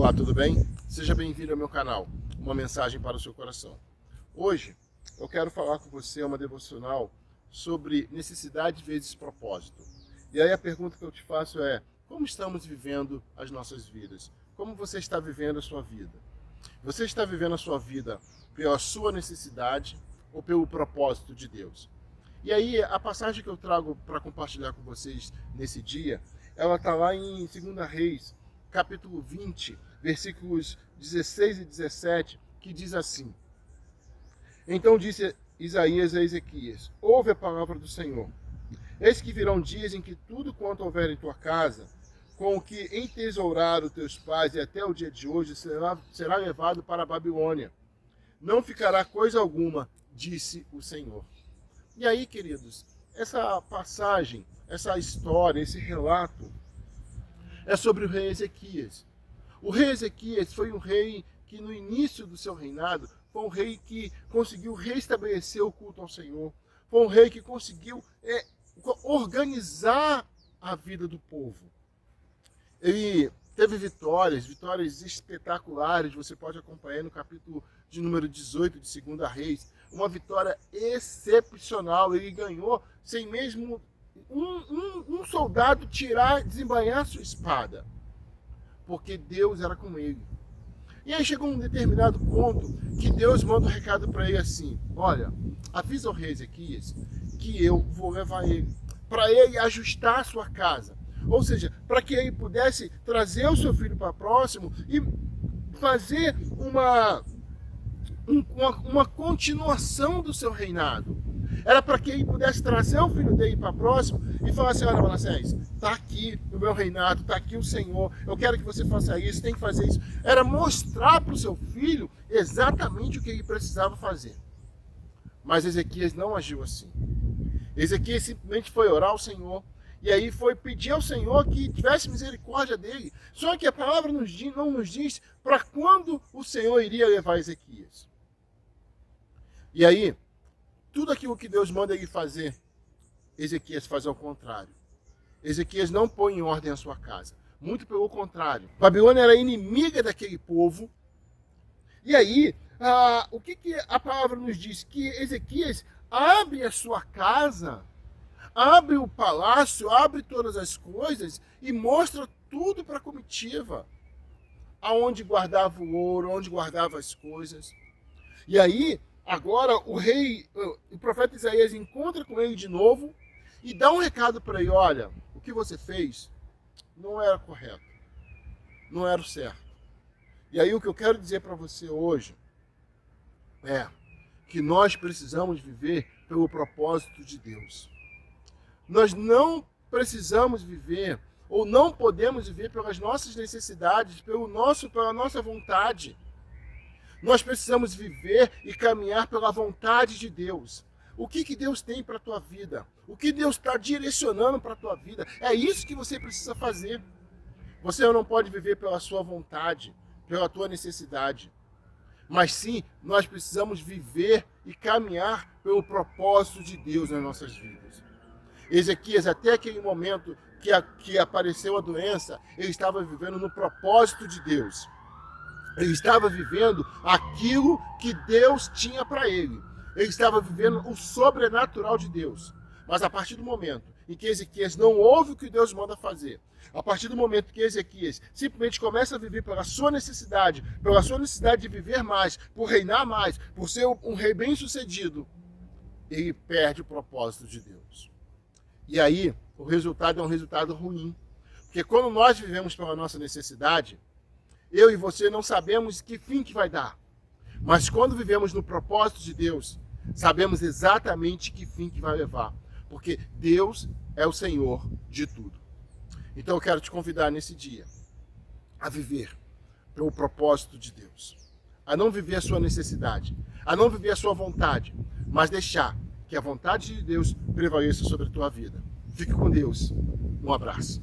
Olá, tudo bem? Seja bem-vindo ao meu canal, uma mensagem para o seu coração. Hoje eu quero falar com você uma devocional sobre necessidade vezes propósito. E aí a pergunta que eu te faço é: como estamos vivendo as nossas vidas? Como você está vivendo a sua vida? Você está vivendo a sua vida pela sua necessidade ou pelo propósito de Deus? E aí a passagem que eu trago para compartilhar com vocês nesse dia, ela está lá em 2 Reis, capítulo 20, versículos 16 e 17, que diz assim: Então disse Isaías a Ezequias: Ouve a palavra do Senhor. Eis que virão dias em que tudo quanto houver em tua casa, com o que entesouraram teus pais e até o dia de hoje, será levado para a Babilônia. Não ficará coisa alguma, disse o Senhor. E aí, queridos, essa passagem, essa história, esse relato é sobre o rei Ezequias. O rei Ezequias foi um rei que no início do seu reinado foi um rei que conseguiu restabelecer o culto ao Senhor. Foi um rei que conseguiu organizar a vida do povo. Ele teve vitórias espetaculares, você pode acompanhar no capítulo de número 18 de 2 Reis, uma vitória excepcional. Ele ganhou sem mesmo um soldado desembainhar sua espada, porque Deus era com ele. E aí chegou um determinado ponto que Deus manda um recado para ele assim: olha, avisa ao rei Ezequias que eu vou levar ele, para ele ajustar a sua casa. Ou seja, para que ele pudesse trazer o seu filho para próximo e fazer uma continuação do seu reinado. Era para que ele pudesse trazer o filho dele para próximo e falar assim: olha, Manassés, está aqui o meu reinado, está aqui o Senhor, eu quero que você faça isso, tem que fazer isso. Era mostrar para o seu filho exatamente o que ele precisava fazer. Mas Ezequias não agiu assim. Ezequias simplesmente foi orar ao Senhor, e aí foi pedir ao Senhor que tivesse misericórdia dele. Só que a palavra não nos diz para quando o Senhor iria levar Ezequias. E aí, tudo aquilo que Deus manda ele fazer, Ezequias faz ao contrário. Ezequias não põe em ordem a sua casa. Muito pelo contrário. Babilônia era inimiga daquele povo. E aí, o que a palavra nos diz? Que Ezequias abre a sua casa, abre o palácio, abre todas as coisas e mostra tudo para a comitiva. Aonde guardava o ouro, onde guardava as coisas. E aí, agora o profeta Isaías encontra com ele de novo e dá um recado para ele: olha, o que você fez não era correto, não era o certo. E aí o que eu quero dizer para você hoje é que nós precisamos viver pelo propósito de Deus. Nós não precisamos viver, ou não podemos viver pelas nossas necessidades, pela nossa vontade. Nós precisamos viver e caminhar pela vontade de Deus. O que Deus tem para a tua vida? O que Deus está direcionando para a tua vida? É isso que você precisa fazer. Você não pode viver pela sua vontade, pela tua necessidade. Mas sim, nós precisamos viver e caminhar pelo propósito de Deus nas nossas vidas. Ezequias, até aquele momento que apareceu a doença, ele estava vivendo no propósito de Deus. Ele estava vivendo aquilo que Deus tinha para ele. Ele estava vivendo o sobrenatural de Deus. Mas a partir do momento em que Ezequias não ouve o que Deus manda fazer, a partir do momento que Ezequias simplesmente começa a viver pela sua necessidade de viver mais, por reinar mais, por ser um rei bem-sucedido, ele perde o propósito de Deus. E aí, o resultado é um resultado ruim. Porque quando nós vivemos pela nossa necessidade, eu e você não sabemos que fim que vai dar. Mas quando vivemos no propósito de Deus, sabemos exatamente que fim que vai levar. Porque Deus é o Senhor de tudo. Então eu quero te convidar nesse dia a viver pelo propósito de Deus. A não viver a sua necessidade, a não viver a sua vontade, mas deixar que a vontade de Deus prevaleça sobre a tua vida. Fique com Deus. Um abraço.